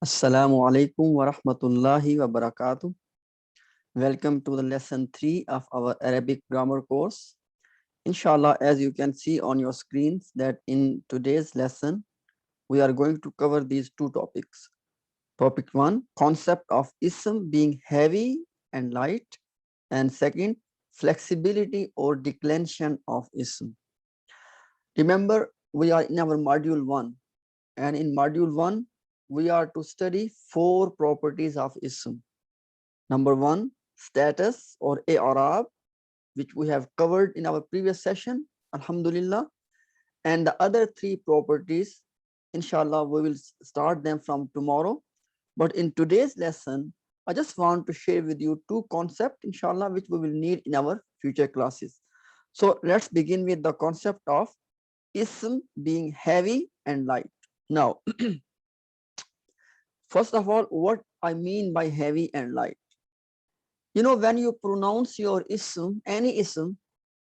Assalamu alaikum wa rahmatullahi wa barakatuh. Welcome to the lesson 3 of our Arabic grammar course. Inshallah, as you can see on your screens, that in today's lesson, we are going to cover these two topics. Topic 1, concept of ism being heavy and light. And second, flexibility or declension of ism. Remember, we are in our module 1. And in module 1, we are to study 4 properties of ism. Number 1, status or i'rab, which we have covered in our previous session, alhamdulillah. And the other 3 properties, inshallah, we will start them from tomorrow. But in today's lesson, I just want to share with you 2 concepts, inshallah, which we will need in our future classes. So let's begin with the concept of ism being heavy and light. Now, first of all, what I mean by heavy and light. You know, when you pronounce your ism, any ism,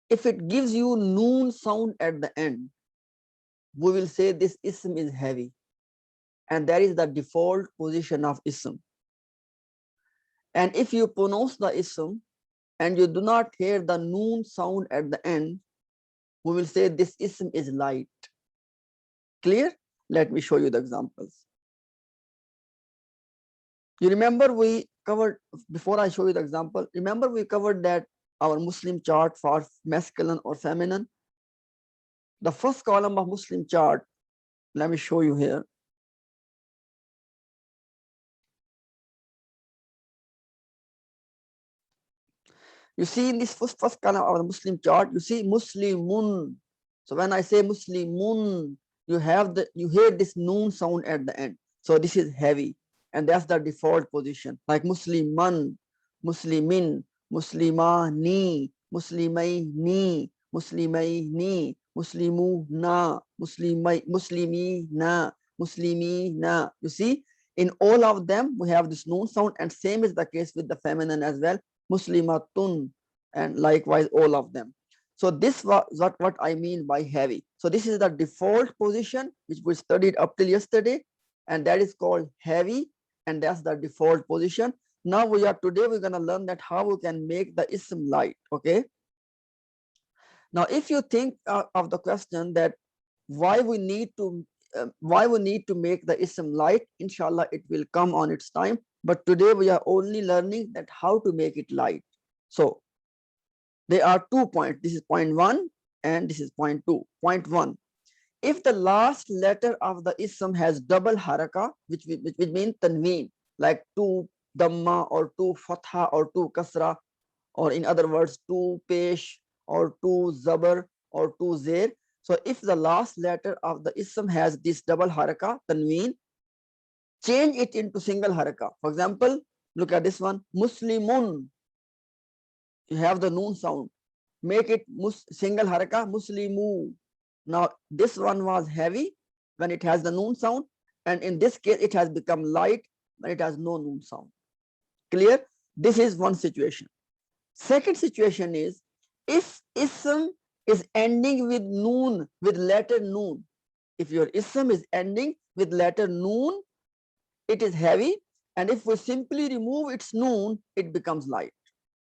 if it gives you noon sound at the end, we will say this ism is heavy. And that is the default position of ism. And if you pronounce the ism and you do not hear the noon sound at the end, we will say this ism is light. Clear? Let me show you the examples. You remember we covered, before I show you the example, remember we covered that our Muslim chart for masculine or feminine. The first column of Muslim chart, let me show you here. You see in this first column of the Muslim chart, you see Muslimun. So when I say Muslimun, you hear this noon sound at the end. So this is heavy, and that's the default position. Like Musliman, Muslimin, Muslimani, Muslimaini, Muslimaini, Muslimu na, Muslimi na, Muslimi na. You see, in all of them we have this noon sound, and same is the case with the feminine as well. Muslimatun, and likewise all of them. So this was what I mean by heavy. So this is the default position which we studied up till yesterday, and that is called heavy, and that's the default position. Now today we're gonna learn that how we can make the ism light. Okay. Now, if you think of the question that why we need to make the ism light, inshallah it will come on its time. But today we are only learning that how to make it light. So there are 2 points. This is point 1 and this is point 2. Point 1. If the last letter of the ism has double haraka, which means tanween, like 2 dhamma or 2 fatha or 2 kasra, or in other words 2 pesh or 2 zabar or 2 zair. So if the last letter of the ism has this double haraka, tanween, change it into single haraka. For example, look at this one, Muslimun. You have the noon sound. Make it single haraka, Muslimu. Now this one was heavy when it has the noon sound, and in this case it has become light when it has no noon sound. Clear? This is one situation. Second situation is if ism is ending with noon, with letter noon. If your ism is ending with letter noon, it is heavy, and if we simply remove its noon, it becomes light.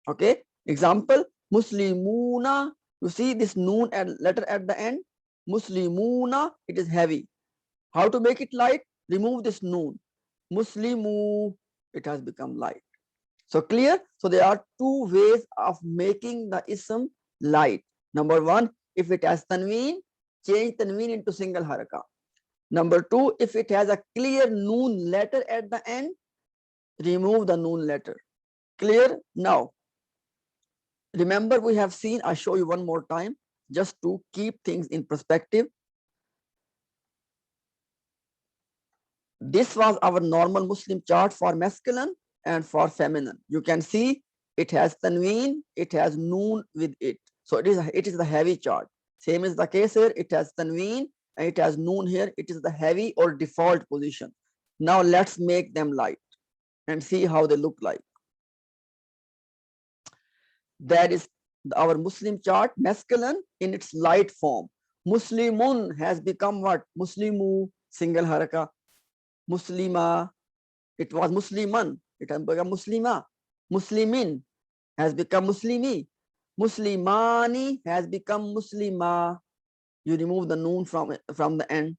Okay. Example, Muslimuna. You see this noon and letter at the end. Muslimuna, it is heavy. How to make it light? Remove this noon. Muslimu, it has become light. So clear? So there are 2 ways of making the ism light. Number 1, if it has tanween, change tanween into single haraka. Number 2, if it has a clear noon letter at the end, remove the noon letter. Clear? Now, remember we have seen, I'll show you one more time, just to keep things in perspective. This was our normal Muslim chart for masculine and for feminine. You can see it has tanween, it has noon with it. So it is the heavy chart. Same is the case here. It has tanween and it has noon here. It is the heavy or default position. Now let's make them light and see how they look like. That is our Muslim chart, masculine in its light form. Muslimun has become what? Muslimu, single haraka. Muslima, It was Musliman. It has become Muslima. Muslimin has become Muslimi. Muslimani has become Muslima. You remove the noon from the end.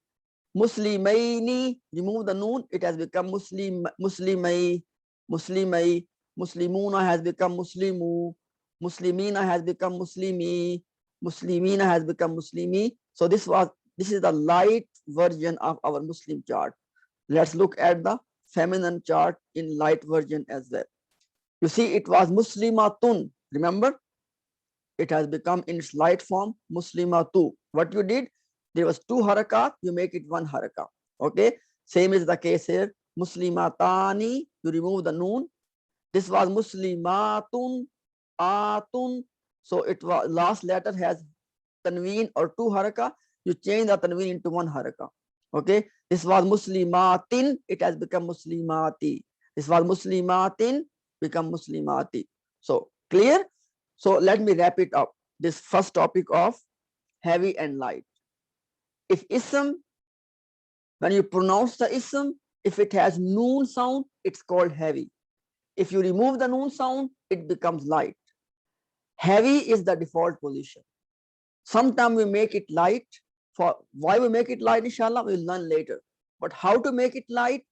Muslimaini, remove the noon, it has become Muslimai. Muslimuna has become Muslimu. Muslimina has become Muslimi. Muslimina has become Muslimi. So this is the light version of our Muslim chart. Let's look at the feminine chart in light version as well. You see, it was Muslimatun. Remember, it has become in its light form Muslimatu. What you did, there was 2 harakat, you make it 1 harakat. Okay, same is the case here. Muslimatani, you remove the noon. This was Muslimatun, atun. So it was last letter has tanween or 2 haraka. You change the tanween into 1 haraka. Okay, this was Muslimatin, it has become Muslimati. This was Muslimatin, become Muslimati. So clear? So let me wrap it up. This first topic of heavy and light. If ism, when you pronounce the ism, if it has noon sound, it's called heavy. If you remove the noon sound, it becomes light. Heavy is the default position. Sometimes we make it light. For why we make it light, inshallah, we'll learn later. But how to make it light?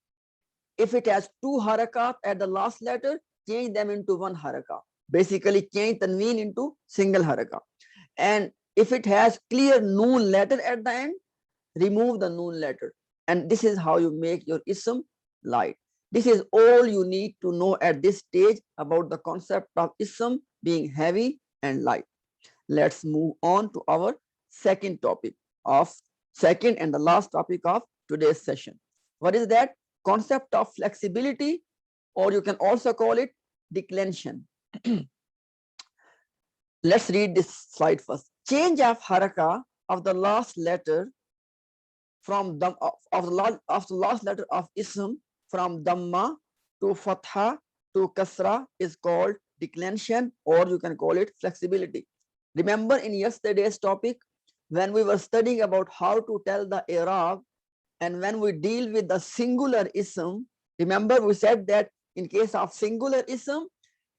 If it has 2 harakat at the last letter, change them into 1 harakat. Basically, change tanween into single haraka. And if it has clear noon letter at the end, remove the noon letter. And this is how you make your ism light. This is all you need to know at this stage about the concept of ism being heavy and light. Let's move on to our second and the last topic of today's session. What is that? Concept of flexibility, or you can also call it declension. Let's read this slide first. Change of haraka of the last letter from the last letter of ism from dhamma to fatha to kasra is called declension, or you can call it flexibility. Remember in yesterday's topic when we were studying about how to tell the i'rab, and when we deal with the singular ism, remember we said that in case of singular ism,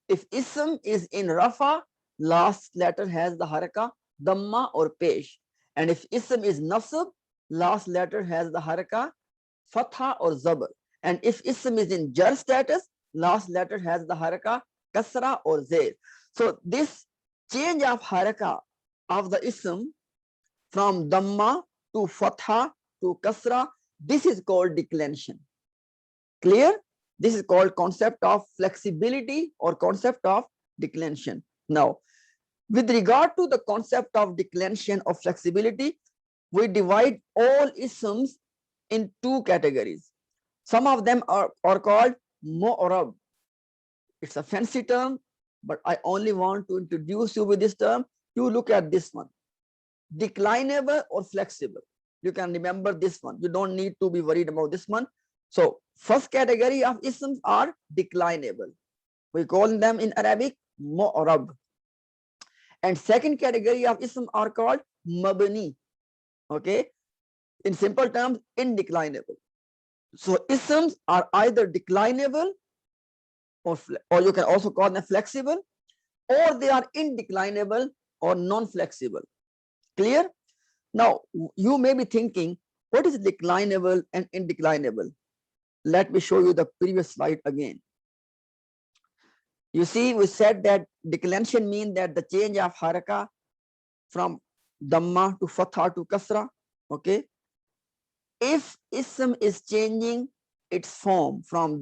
if ism is in rafa, last letter has the haraka dhamma or pesh, and if ism is nasab, last letter has the haraka fatha or zabar, and if ism is in jar status, last letter has the haraka kasra or zair. So this change of haraka of the ism from dhamma to fatha to kasra, this is called declension. Clear? This is called concept of flexibility or concept of declension. Now, with regard to the concept of declension or flexibility, we divide all isms in 2 categories. Some of them are called mu'rab. It's a fancy term, but I only want to introduce you with this term. You look at this one. Declinable or flexible. You can remember this one. You don't need to be worried about this one. So first category of isms are declinable. We call them in Arabic mu'rab. And second category of ism are called mabni. Okay, in simple terms, indeclinable. So isms are either declinable or you can also call them flexible, or they are indeclinable or non-flexible. Clear? Now you may be thinking, what is declinable and indeclinable? Let me show you the previous slide again. You see, we said that declension means that the change of haraka from dhamma to fatha to kasra. Okay, if ism is changing its form from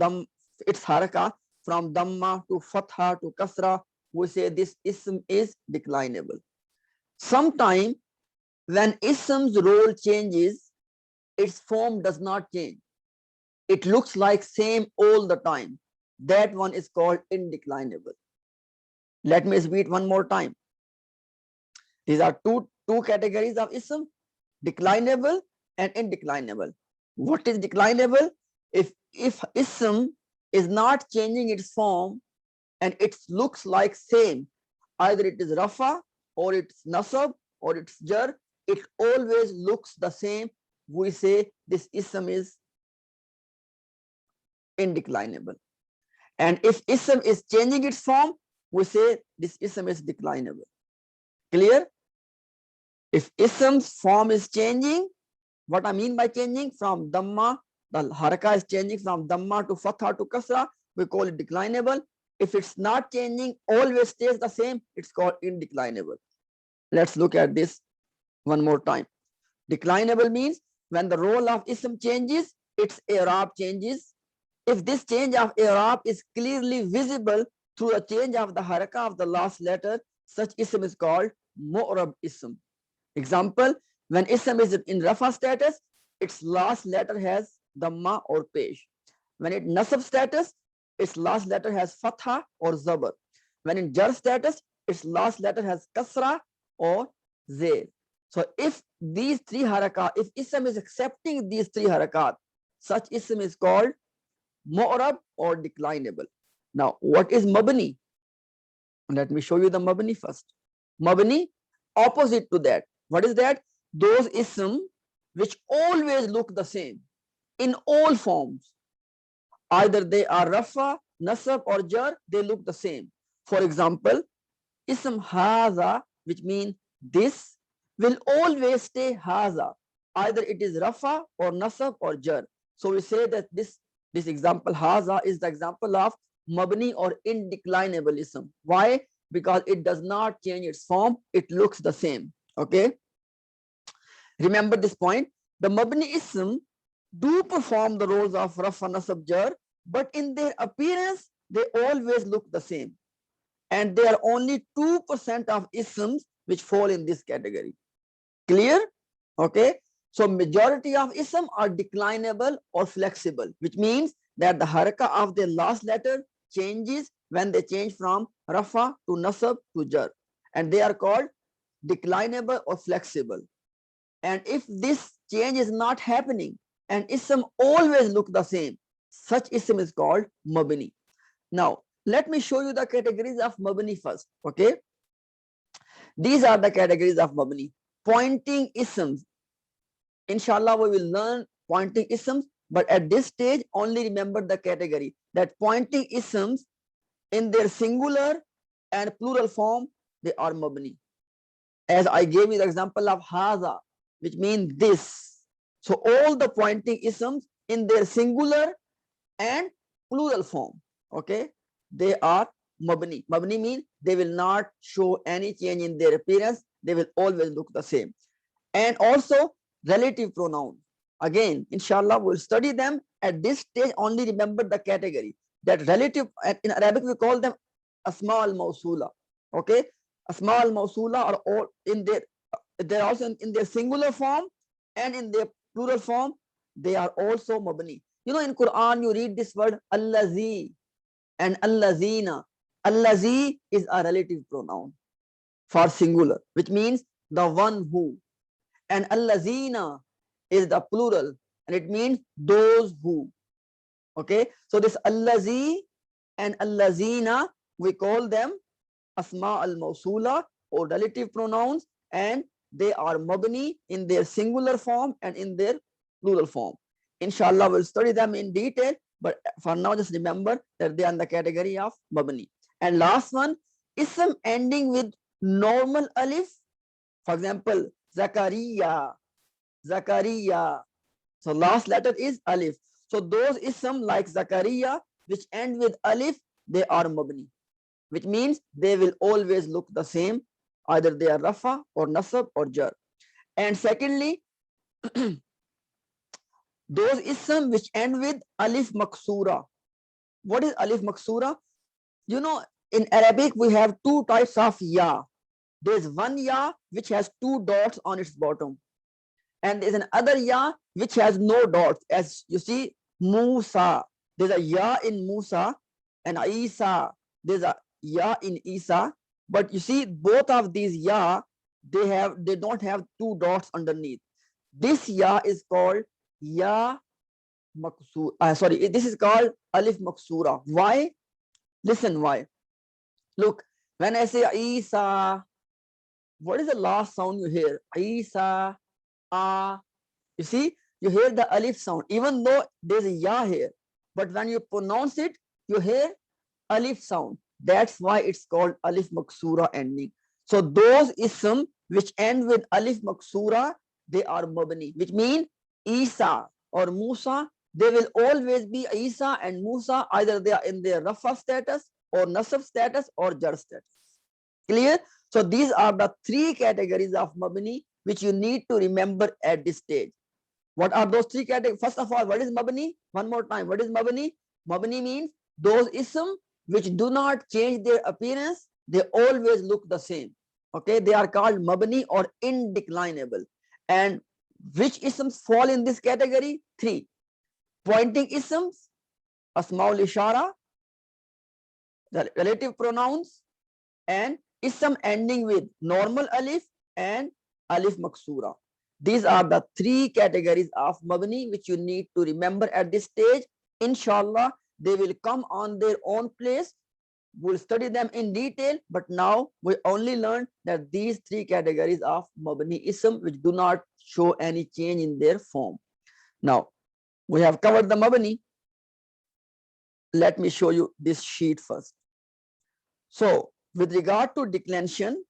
its haraka from dhamma to fatha to kasra, we say this ism is declinable. Sometime when ism's role changes, its form does not change. It looks like same all the time. That one is called indeclinable. Let me repeat one more time. These are two categories of ism, declinable and indeclinable. What is declinable? If ism is not changing its form and it looks like same, either it is rafa or it's nasab or it's jar, it always looks the same. We say this ism is indeclinable. And if ism is changing its form, we say this ism is declinable. Clear? If ism's form is changing, what I mean by changing, from dhamma, the haraka is changing from dhamma to fatha to kasra, we call it declinable. If it's not changing, always stays the same, it's called indeclinable. Let's look at this one more time. Declinable means when the role of ism changes, its i'rab changes. If this change of i'rab is clearly visible through a change of the haraka of the last letter, such ism is called mu'rab ism. Example, when ism is in rafa status, its last letter has dhamma or pesh. When it nasab status, its last letter has fatha or zabar. When in jar status, its last letter has kasra or zair. So if these three harakat, if ism is accepting these three harakat, such ism is called mu'rab or declinable. Now, what is mabni? Let me show you the mabni first. Mabni, opposite to that. What is that? Those ism which always look the same in all forms. Either they are rafa, nasab or jar, they look the same. For example, ism haza, which means this, will always stay haza. Either it is rafa or nasab or jar. So we say that this example haza is the example of mabni or indeclinable ism. Why? Because it does not change its form, it looks the same. Okay, remember this point. The mabni ism do perform the roles of rafa, nasab, jar, but in their appearance they always look the same, and there are only 2% of isms which fall in this category. Clear? Okay, so majority of ism are declinable or flexible, which means that the haraka of their last letter changes when they change from rafa to nasab to jar, and they are called declinable or flexible. And if this change is not happening and ism always look the same, such ism is called mabni. Now let me show you the categories of mabni first. Okay, these are the categories of mabni. Pointing isms, inshallah we will learn pointing isms, but at this stage only remember the category that pointing isms in their singular and plural form, they are mabni. As I gave you the example of haza, which means this. So all the pointing isms in their singular and plural form, okay, they are mabni. Mabni means they will not show any change in their appearance, they will always look the same. And also relative pronoun, again inshallah we'll study them. At this stage only remember the category that relative, in Arabic we call them asma al mawsula. Okay, asma al mawsula are all in their, they're also in their singular form and in their plural form, they are also mabni. You know, in Quran you read this word allazi and allazina. Allazi is a relative pronoun for singular, which means the one who, and allazina is the plural and it means those who. Okay, so this allazi and allazina, we call them asma al mawsula or relative pronouns, and they are mabni in their singular form and in their plural form. Inshallah we'll study them in detail, but for now just remember that they are in the category of mabni. And last one, ism ending with normal alif. For example, Zakaria, Zakaria. So last letter is alif. So those ism like Zakaria which end with alif, they are mabni, which means they will always look the same. Either they are rafa or nasab or jar. And secondly, those ism which end with alif maksura. What is alif maksura? You know, in Arabic we have two types of ya. There is one ya which has two dots on its bottom, and there is another ya which has no dots. As you see, Musa, there's a ya in Musa, and Isa, there's a ya in Isa. But you see, both of these ya, they don't have two dots underneath. This ya is called ya maksura. Sorry, this is called alif maksura. Why? Listen why. Look, when I say Isa, what is the last sound you hear? Isa, ah. You see, you hear the alif sound, even though there's a ya here. but when you pronounce it, you hear alif sound. That's why it's called alif maksura ending. So those ism which end with alif maksura, they are mabni, which mean Isa or Musa, they will always be Isa and Musa, either they are in their rafa status or nasab status or jar status. Clear? So these are the three categories of mabni which you need to remember at this stage. What are those three categories? First of all, what is mabni? One more time, what is mabni? Mabni means those ism which do not change their appearance, they always look the same. Okay, they are called mabni or indeclinable. And which isms fall in this category? Three. Pointing isms, asmaul ishara, the relative pronouns, and ism ending with normal alif and alif maksura. These are the three categories of mabni which you need to remember at this stage. Inshallah, they will come on their own place. We'll study them in detail, but now we only learned that these three categories of mabni ism which do not show any change in their form. Now, we have covered the mabni. Let me show you this sheet first. So, with regard to declension,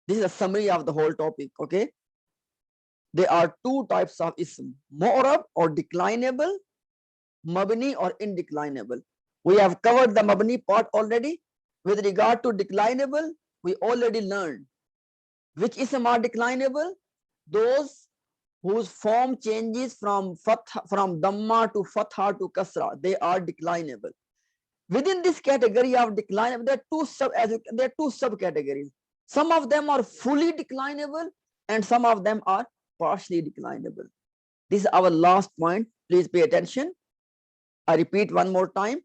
this is a summary of the whole topic, okay? There are two types of ism, mu'rab or declinable, mabni or indeclinable. We have covered the mabni part already. With regard to declinable, we already learned which ism are declinable. Those whose form changes from dhamma to fatha to kasra, they are declinable. Within this category of declinable, there are two subcategories. Some of them are fully declinable and some of them are partially declinable. This is our last point. Please pay attention. I repeat one more time.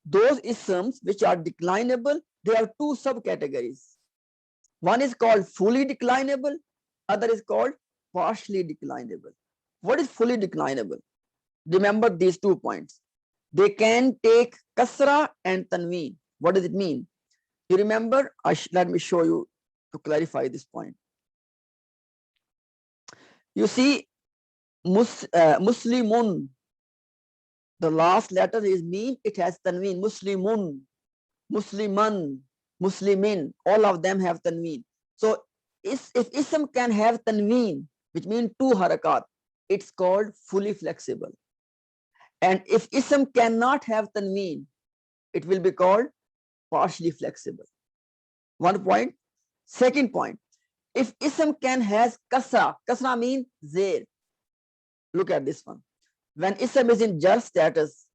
Those isms which are declinable, there are two subcategories. One is called fully declinable, other is called partially declinable. What is fully declinable? Remember these 2 points. They can take kasra and tanween. What does it mean? You remember? Let me show you to clarify this point. You see, Muslimun, the last letter is mim, it has tanween. Muslimun, Musliman, Muslimin, all of them have tanween. So if ism can have tanween, which means 2 harakat, it's called fully flexible. And if ism cannot have tanween, it will be called partially flexible. 1 point. Second point, if ism can has kasra means zair. Look at this one. When ism is in jar status,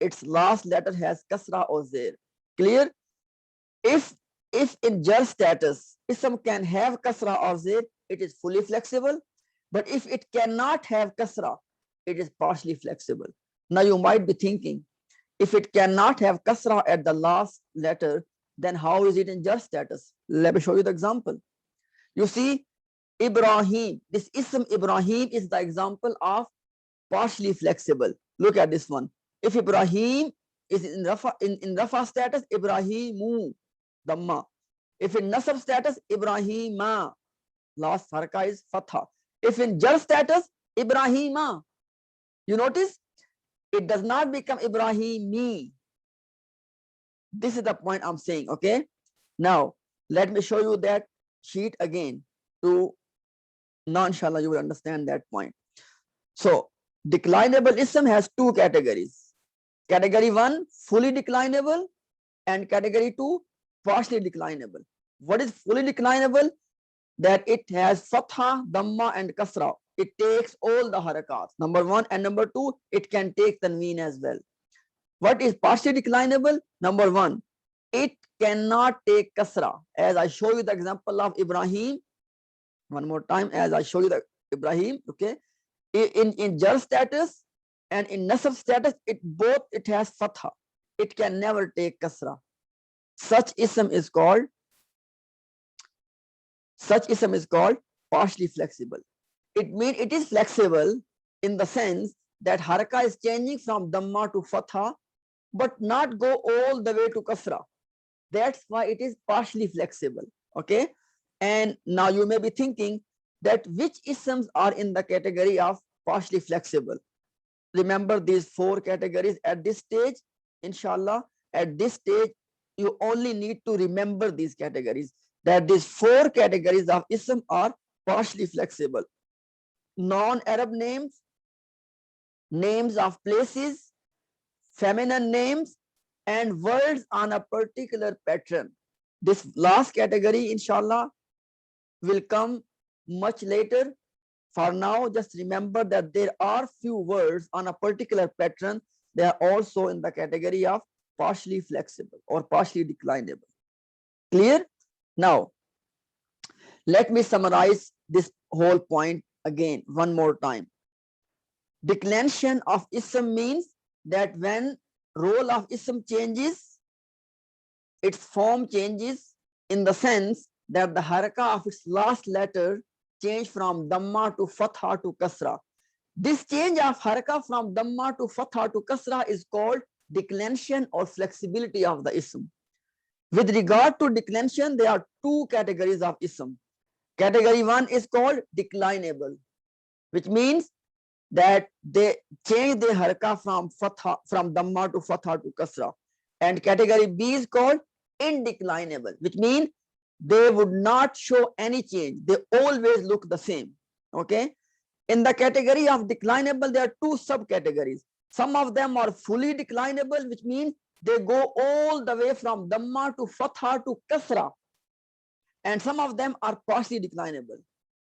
its last letter has kasra or zair. Clear? If in jar status, ism can have kasra or zair, it is fully flexible. But if it cannot have kasra, it is partially flexible. Now you might be thinking, if it cannot have kasra at the last letter, then how is it in jar status? Let me show you the example. You see, Ibrahim, this ism Ibrahim is the example of partially flexible. Look at this one. If Ibrahim is in rafa status, Ibrahimu, dhamma. If in nasab status, Ibrahima, last haraka is fatha. If in jar status, Ibrahima, you notice it does not become Ibrahimi. This is the point I'm saying, okay? Now, let me show you that sheet again to, now inshallah you will understand that point. So, declinable ism has 2 categories. Category 1, fully declinable, and category 2, partially declinable. What is fully declinable? That it has fatha, dhamma, and kasra. It takes all the harakats. Number 1 and number 2, it can take tanween as well. What is partially declinable? Number 1, it cannot take kasra. As I show you the example of Ibrahim, one more time, as I show you the Ibrahim, okay? In jar status and in nasab status, it has fatha. It can never take kasra. Such ism is called partially flexible. It means it is flexible in the sense that haraka is changing from dhamma to fatha, but not go all the way to kasra. That's why it is partially flexible. Okay. And now you may be thinking that which isms are in the category of partially flexible. remember these 4 categories at this stage. Inshallah, at this stage, you only need to remember these categories, that these 4 categories of ism are partially flexible: non-Arab names, names of places, feminine names, and words on a particular pattern. This last category, inshallah, will come much later. For now, just remember that there are few words on a particular pattern. They are also in the category of partially flexible or partially declinable. Clear? Now, let me summarize this whole point again one more time. Declension of ism means that when role of ism changes, its form changes, in the sense that the haraka of its last letter change from dhamma to fatha to kasra. This change of haraka from dhamma to fatha to kasra is called declension or flexibility of the ism. With regard to declension, there are 2 categories of ism. Category 1 is called declinable, which means that they change their haraka from fatha, from dhamma to fatha to kasra. And category B is called indeclinable, which means they would not show any change. They always look the same. Okay. In the category of declinable, there are 2 subcategories. Some of them are fully declinable, which means they go all the way from dhamma to fatha to kasra. And some of them are partially declinable.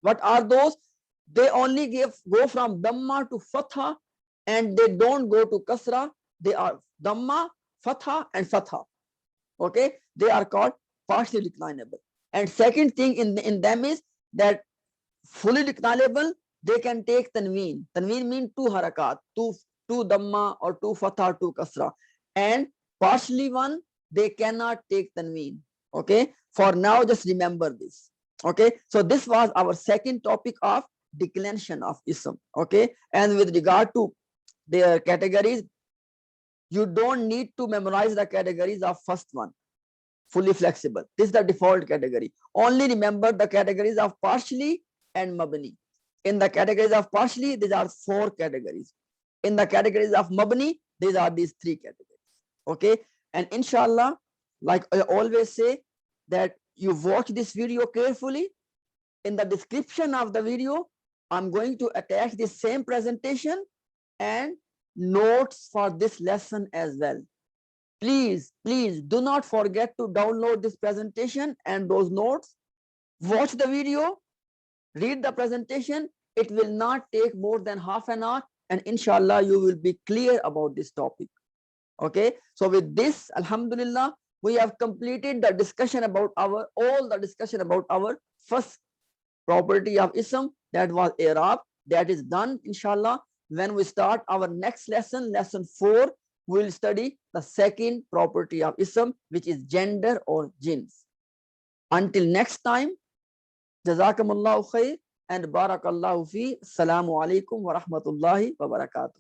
What are those? They only go from dhamma to fatha, and they don't go to kasra. They are dhamma, fatha, and fatha. Okay, they are called partially declinable. And second thing in them is that fully declinable, they can take tanween. Tanween means 2 harakat, two dhamma or 2 fatha, 2 kasra. And partially one, they cannot take tanween. Okay, for now, just remember this. Okay, so this was our second topic of declension of ism. Okay, and with regard to their categories, you don't need to memorize the categories of first one, fully flexible. This is the default category. Only remember the categories of partially and mabni. In the categories of partially, these are 4 categories. In the categories of mabni, these are these 3 categories. Okay, and inshallah, like I always say, that you watch this video carefully. In the description of the video, I'm going to attach the same presentation and notes for this lesson as well. Please do not forget to download this presentation and those notes. Watch the video, read the presentation. It will not take more than half an hour, and inshallah you will be clear about this topic. Okay, so with this, alhamdulillah, we have completed the discussion about all the discussion about our first property of ism, that was i'rab. That is done. Inshallah, when we start our next lesson, lesson 4, we will study the second property of ism, which is gender or jins. Until next time, jazakumullahu khair and barakallahu fi. Assalamu alaikum wa rahmatullahi wa barakatuh.